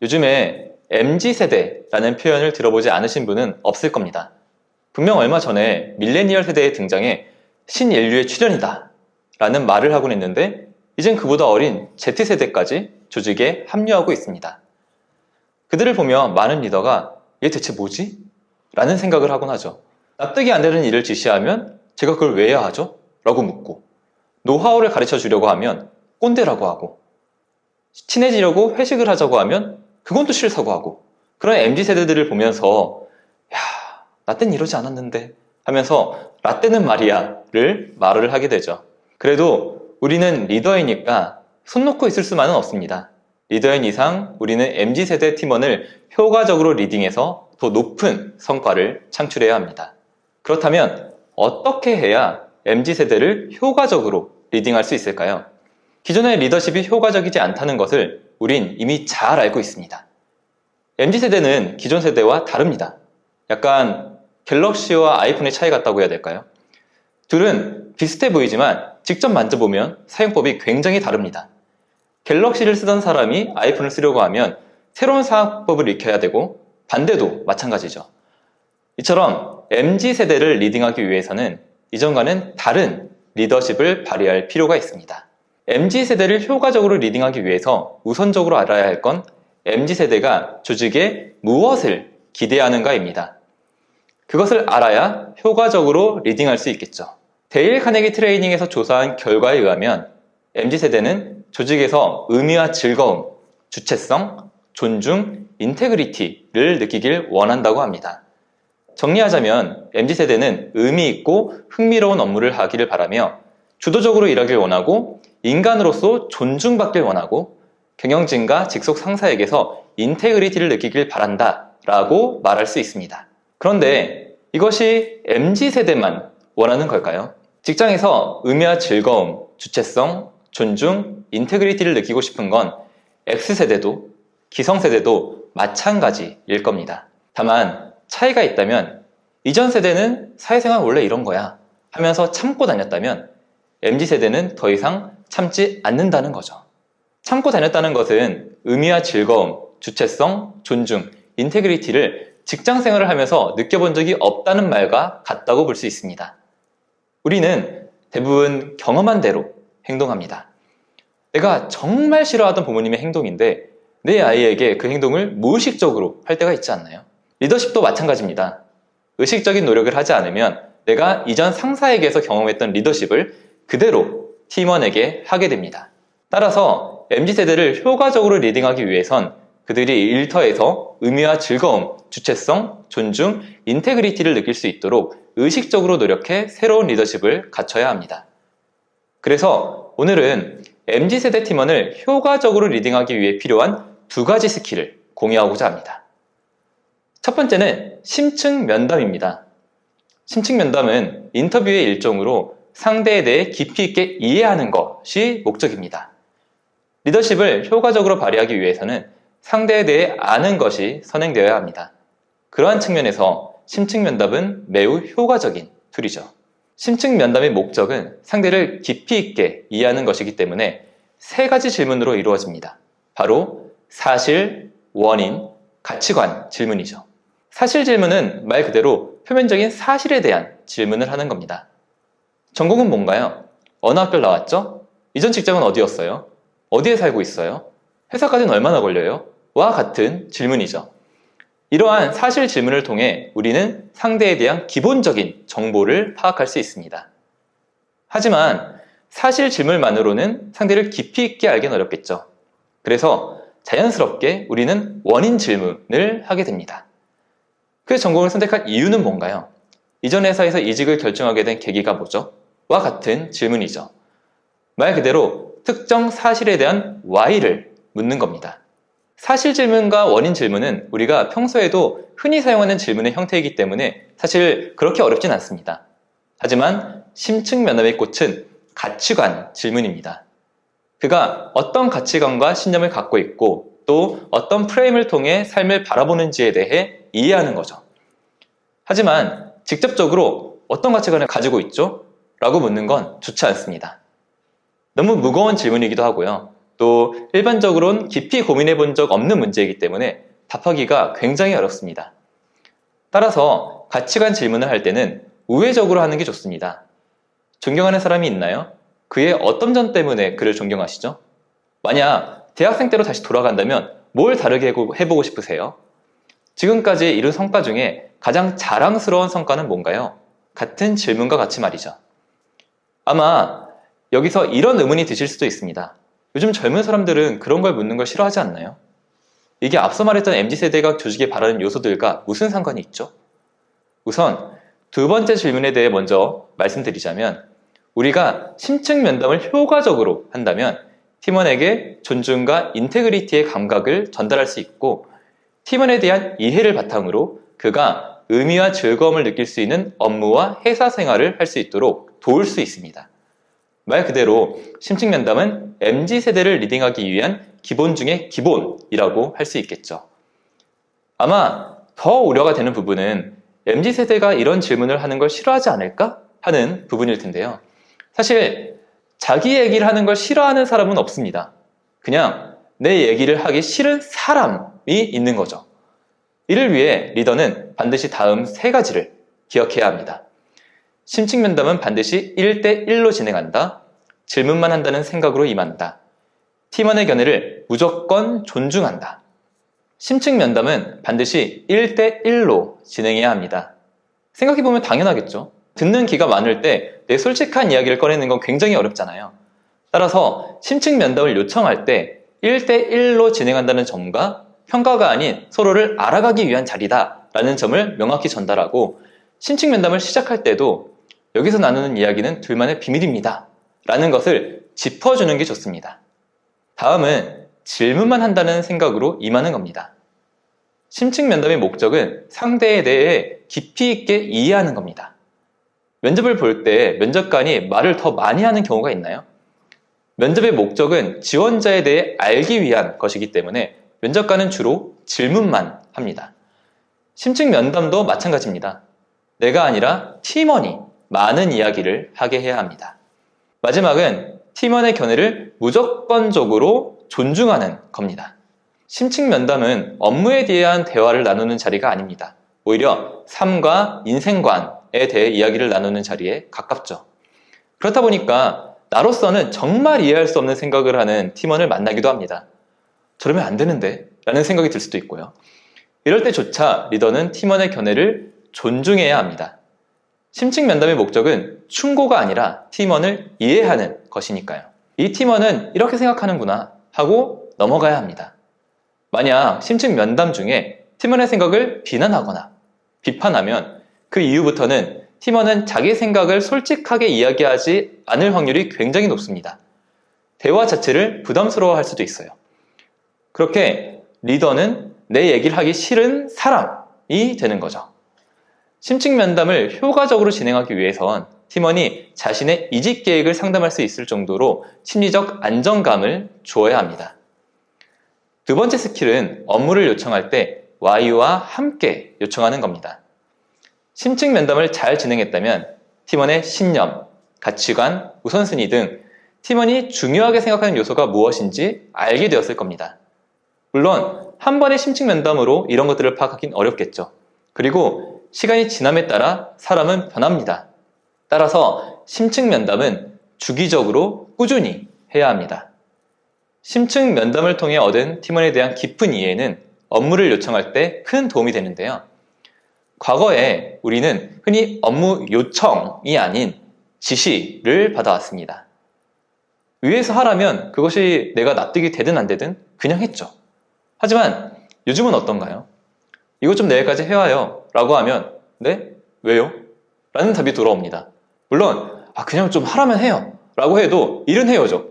요즘에 MZ세대라는 표현을 들어보지 않으신 분은 없을 겁니다. 분명 얼마 전에 밀레니얼 세대의 등장에 신인류의 출현이다 라는 말을 하곤 했는데 이젠 그보다 어린 Z세대까지 조직에 합류하고 있습니다. 그들을 보며 많은 리더가 얘 대체 뭐지? 라는 생각을 하곤 하죠. 납득이 안 되는 일을 지시하면 제가 그걸 왜 해야 하죠? 라고 묻고, 노하우를 가르쳐 주려고 하면 꼰대라고 하고, 친해지려고 회식을 하자고 하면 그건 또 싫다고 하고, 그런 MZ세대들을 보면서 야, 나 땐 이러지 않았는데 하면서 라떼는 말이야를 말을 하게 되죠. 그래도 우리는 리더이니까 손 놓고 있을 수만은 없습니다. 리더인 이상 우리는 MZ세대 팀원을 효과적으로 리딩해서 더 높은 성과를 창출해야 합니다. 그렇다면 어떻게 해야 MZ세대를 효과적으로 리딩할 수 있을까요? 기존의 리더십이 효과적이지 않다는 것을 우린 이미 잘 알고 있습니다. MZ세대는 기존 세대와 다릅니다. 약간 갤럭시와 아이폰의 차이 같다고 해야 될까요? 둘은 비슷해 보이지만 직접 만져보면 사용법이 굉장히 다릅니다. 갤럭시를 쓰던 사람이 아이폰을 쓰려고 하면 새로운 사용법을 익혀야 되고 반대도 마찬가지죠. 이처럼 MZ세대를 리딩하기 위해서는 이전과는 다른 리더십을 발휘할 필요가 있습니다. MZ세대를 효과적으로 리딩하기 위해서 우선적으로 알아야 할 건 MZ세대가 조직에 무엇을 기대하는가입니다. 그것을 알아야 효과적으로 리딩할 수 있겠죠. 데일 카네기 트레이닝에서 조사한 결과에 의하면 MZ세대는 조직에서 의미와 즐거움, 주체성, 존중, 인테그리티를 느끼길 원한다고 합니다. 정리하자면 MZ세대는 의미 있고 흥미로운 업무를 하기를 바라며 주도적으로 일하길 원하고 인간으로서 존중받길 원하고 경영진과 직속 상사에게서 인테그리티를 느끼길 바란다 라고 말할 수 있습니다. 그런데 이것이 MZ세대만 원하는 걸까요? 직장에서 의미와 즐거움, 주체성, 존중, 인테그리티를 느끼고 싶은 건 X세대도 기성세대도 마찬가지일 겁니다. 다만 차이가 있다면 이전 세대는 사회생활 원래 이런 거야 하면서 참고 다녔다면 MZ세대는 더 이상 참지 않는다는 거죠. 참고 다녔다는 것은 의미와 즐거움, 주체성, 존중, 인테그리티를 직장생활을 하면서 느껴본 적이 없다는 말과 같다고 볼 수 있습니다. 우리는 대부분 경험한 대로 행동합니다. 내가 정말 싫어하던 부모님의 행동인데 내 아이에게 그 행동을 무의식적으로 할 때가 있지 않나요? 리더십도 마찬가지입니다. 의식적인 노력을 하지 않으면 내가 이전 상사에게서 경험했던 리더십을 그대로 팀원에게 하게 됩니다. 따라서 MZ세대를 효과적으로 리딩하기 위해선 그들이 일터에서 의미와 즐거움, 주체성, 존중, 인테그리티를 느낄 수 있도록 의식적으로 노력해 새로운 리더십을 갖춰야 합니다. 그래서 오늘은 MZ세대 팀원을 효과적으로 리딩하기 위해 필요한 두 가지 스킬을 공유하고자 합니다. 첫 번째는 심층 면담입니다. 심층 면담은 인터뷰의 일종으로 상대에 대해 깊이 있게 이해하는 것이 목적입니다. 리더십을 효과적으로 발휘하기 위해서는 상대에 대해 아는 것이 선행되어야 합니다. 그러한 측면에서 심층 면담은 매우 효과적인 툴이죠. 심층 면담의 목적은 상대를 깊이 있게 이해하는 것이기 때문에 세 가지 질문으로 이루어집니다. 바로 사실, 원인, 가치관 질문이죠. 사실 질문은 말 그대로 표면적인 사실에 대한 질문을 하는 겁니다. 전공은 뭔가요? 어느 학교를 나왔죠? 이전 직장은 어디였어요? 어디에 살고 있어요? 회사까지는 얼마나 걸려요? 와 같은 질문이죠. 이러한 사실 질문을 통해 우리는 상대에 대한 기본적인 정보를 파악할 수 있습니다. 하지만 사실 질문만으로는 상대를 깊이 있게 알긴 어렵겠죠. 그래서 자연스럽게 우리는 원인 질문을 하게 됩니다. 그 전공을 선택한 이유는 뭔가요? 이전 회사에서 이직을 결정하게 된 계기가 뭐죠? 와 같은 질문이죠. 말 그대로 특정 사실에 대한 why를 묻는 겁니다. 사실 질문과 원인 질문은 우리가 평소에도 흔히 사용하는 질문의 형태이기 때문에 사실 그렇게 어렵진 않습니다. 하지만 심층 면담의 꽃은 가치관 질문입니다. 그가 어떤 가치관과 신념을 갖고 있고 또 어떤 프레임을 통해 삶을 바라보는지에 대해 이해하는 거죠. 하지만 직접적으로 어떤 가치관을 가지고 있죠? 라고 묻는 건 좋지 않습니다. 너무 무거운 질문이기도 하고요. 또 일반적으로는 깊이 고민해 본 적 없는 문제이기 때문에 답하기가 굉장히 어렵습니다. 따라서 가치관 질문을 할 때는 우회적으로 하는 게 좋습니다. 존경하는 사람이 있나요? 그의 어떤 점 때문에 그를 존경하시죠? 만약 대학생 때로 다시 돌아간다면 뭘 다르게 해보고 싶으세요? 지금까지 이룬 성과 중에 가장 자랑스러운 성과는 뭔가요? 같은 질문과 같이 말이죠. 아마 여기서 이런 의문이 드실 수도 있습니다. 요즘 젊은 사람들은 그런 걸 묻는 걸 싫어하지 않나요? 이게 앞서 말했던 MZ세대가 조직에 바라는 요소들과 무슨 상관이 있죠? 우선 두 번째 질문에 대해 먼저 말씀드리자면, 우리가 심층 면담을 효과적으로 한다면 팀원에게 존중과 인테그리티의 감각을 전달할 수 있고, 팀원에 대한 이해를 바탕으로 그가 의미와 즐거움을 느낄 수 있는 업무와 회사 생활을 할 수 있도록 도울 수 있습니다. 말 그대로 심층 면담은 MZ세대를 리딩하기 위한 기본 중의 기본이라고 할 수 있겠죠. 아마 더 우려가 되는 부분은 MZ세대가 이런 질문을 하는 걸 싫어하지 않을까 하는 부분일 텐데요. 사실 자기 얘기를 하는 걸 싫어하는 사람은 없습니다. 그냥 내 얘기를 하기 싫은 사람이 있는 거죠. 이를 위해 리더는 반드시 다음 세 가지를 기억해야 합니다. 심층 면담은 반드시 1대1로 진행한다. 질문만 한다는 생각으로 임한다. 팀원의 견해를 무조건 존중한다. 심층 면담은 반드시 1대1로 진행해야 합니다. 생각해보면 당연하겠죠. 듣는 기가 많을 때 내 솔직한 이야기를 꺼내는 건 굉장히 어렵잖아요. 따라서 심층 면담을 요청할 때 1대1로 진행한다는 점과 평가가 아닌 서로를 알아가기 위한 자리다 라는 점을 명확히 전달하고, 심층 면담을 시작할 때도 여기서 나누는 이야기는 둘만의 비밀입니다 라는 것을 짚어주는 게 좋습니다. 다음은 질문만 한다는 생각으로 임하는 겁니다. 심층 면담의 목적은 상대에 대해 깊이 있게 이해하는 겁니다. 면접을 볼 때 면접관이 말을 더 많이 하는 경우가 있나요? 면접의 목적은 지원자에 대해 알기 위한 것이기 때문에 면접관은 주로 질문만 합니다. 심층 면담도 마찬가지입니다. 내가 아니라 팀원이 많은 이야기를 하게 해야 합니다. 마지막은 팀원의 견해를 무조건적으로 존중하는 겁니다. 심층 면담은 업무에 대한 대화를 나누는 자리가 아닙니다. 오히려 삶과 인생관에 대해 이야기를 나누는 자리에 가깝죠. 그렇다 보니까 나로서는 정말 이해할 수 없는 생각을 하는 팀원을 만나기도 합니다. 저러면 안 되는데 라는 생각이 들 수도 있고요. 이럴 때조차 리더는 팀원의 견해를 존중해야 합니다. 심층 면담의 목적은 충고가 아니라 팀원을 이해하는 것이니까요. 이 팀원은 이렇게 생각하는구나 하고 넘어가야 합니다. 만약 심층 면담 중에 팀원의 생각을 비난하거나 비판하면 그 이후부터는 팀원은 자기 생각을 솔직하게 이야기하지 않을 확률이 굉장히 높습니다. 대화 자체를 부담스러워할 수도 있어요. 그렇게 리더는 내 얘기를 하기 싫은 사람이 되는 거죠. 심층 면담을 효과적으로 진행하기 위해선 팀원이 자신의 이직 계획을 상담할 수 있을 정도로 심리적 안정감을 주어야 합니다. 두 번째 스킬은 업무를 요청할 때 Y와 함께 요청하는 겁니다. 심층 면담을 잘 진행했다면 팀원의 신념, 가치관, 우선순위 등 팀원이 중요하게 생각하는 요소가 무엇인지 알게 되었을 겁니다. 물론 한 번의 심층 면담으로 이런 것들을 파악하긴 어렵겠죠. 그리고 시간이 지남에 따라 사람은 변합니다. 따라서 심층 면담은 주기적으로 꾸준히 해야 합니다. 심층 면담을 통해 얻은 팀원에 대한 깊은 이해는 업무를 요청할 때 큰 도움이 되는데요. 과거에 우리는 흔히 업무 요청이 아닌 지시를 받아왔습니다. 위에서 하라면 그것이 내가 납득이 되든 안 되든 그냥 했죠. 하지만 요즘은 어떤가요? 이것 좀 내일까지 해와요 라고 하면 네? 왜요? 라는 답이 돌아옵니다. 물론 그냥 좀 하라면 해요 라고 해도 일은 해요죠.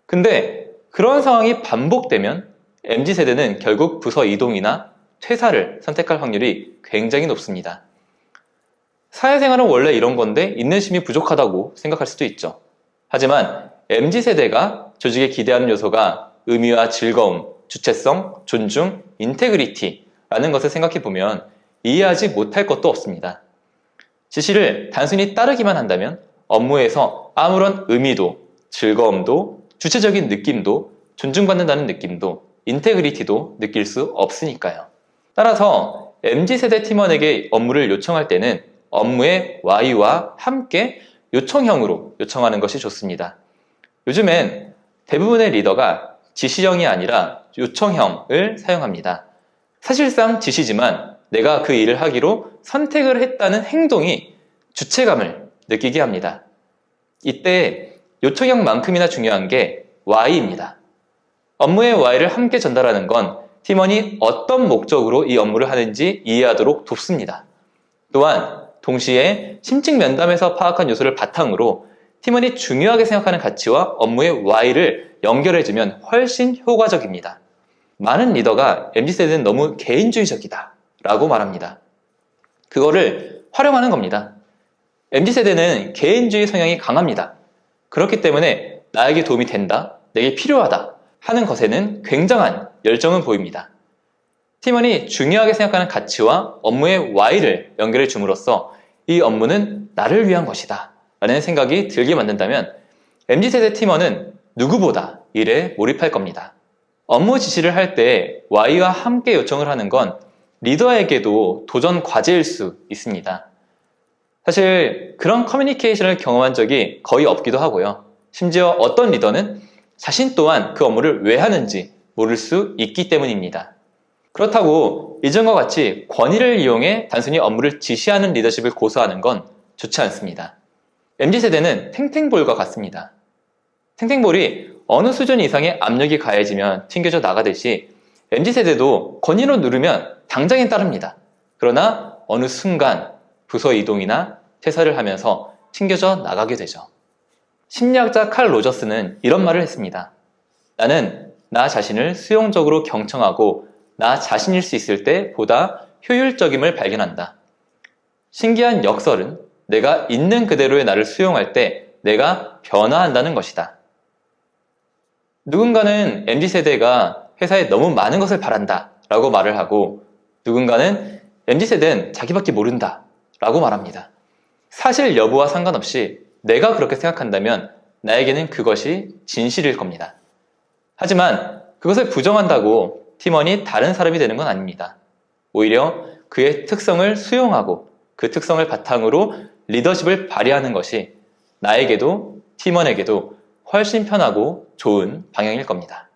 근데 그런 상황이 반복되면 MZ세대는 결국 부서 이동이나 퇴사를 선택할 확률이 굉장히 높습니다. 사회생활은 원래 이런 건데 인내심이 부족하다고 생각할 수도 있죠. 하지만 MZ세대가 조직에 기대하는 요소가 의미와 즐거움, 주체성, 존중, 인테그리티라는 것을 생각해보면 이해하지 못할 것도 없습니다. 지시를 단순히 따르기만 한다면 업무에서 아무런 의미도, 즐거움도, 주체적인 느낌도 존중받는다는 느낌도 인테그리티도 느낄 수 없으니까요. 따라서 MZ세대 팀원에게 업무를 요청할 때는 업무의 Y와 함께 요청형으로 요청하는 것이 좋습니다. 요즘엔 대부분의 리더가 지시형이 아니라 요청형을 사용합니다. 사실상 지시지만 내가 그 일을 하기로 선택을 했다는 행동이 주체감을 느끼게 합니다. 이때 요청형만큼이나 중요한 게 Y입니다. 업무의 Y를 함께 전달하는 건 팀원이 어떤 목적으로 이 업무를 하는지 이해하도록 돕습니다. 또한 동시에 심층 면담에서 파악한 요소를 바탕으로 팀원이 중요하게 생각하는 가치와 업무의 Y를 연결해주면 훨씬 효과적입니다. 많은 리더가 MZ세대는 너무 개인주의적이다 라고 말합니다. 그거를 활용하는 겁니다. MZ세대는 개인주의 성향이 강합니다. 그렇기 때문에 나에게 도움이 된다, 내게 필요하다 하는 것에는 굉장한 열정을 보입니다. 팀원이 중요하게 생각하는 가치와 업무의 Y를 연결해 줌으로써 이 업무는 나를 위한 것이다 라는 생각이 들게 만든다면 MZ세대 팀원은 누구보다 일에 몰입할 겁니다. 업무 지시를 할 때 Y와 함께 요청을 하는 건 리더에게도 도전 과제일 수 있습니다. 사실 그런 커뮤니케이션을 경험한 적이 거의 없기도 하고요. 심지어 어떤 리더는 자신 또한 그 업무를 왜 하는지 모를 수 있기 때문입니다. 그렇다고 이전과 같이 권위를 이용해 단순히 업무를 지시하는 리더십을 고수하는 건 좋지 않습니다. MZ세대는 탱탱볼과 같습니다. 탱탱볼이 어느 수준 이상의 압력이 가해지면 튕겨져 나가듯이 MZ세대도 권위로 누르면 당장엔 따릅니다. 그러나 어느 순간 부서 이동이나 퇴사를 하면서 튕겨져 나가게 되죠. 심리학자 칼 로저스는 이런 말을 했습니다. 나는 나 자신을 수용적으로 경청하고 나 자신일 수 있을 때 보다 효율적임을 발견한다. 신기한 역설은 내가 있는 그대로의 나를 수용할 때 내가 변화한다는 것이다. 누군가는 MZ세대가 회사에 너무 많은 것을 바란다 라고 말을 하고 누군가는 MZ세대는 자기밖에 모른다 라고 말합니다. 사실 여부와 상관없이 내가 그렇게 생각한다면 나에게는 그것이 진실일 겁니다. 하지만 그것을 부정한다고 팀원이 다른 사람이 되는 건 아닙니다. 오히려 그의 특성을 수용하고 그 특성을 바탕으로 리더십을 발휘하는 것이 나에게도 팀원에게도 훨씬 편하고 좋은 방향일 겁니다.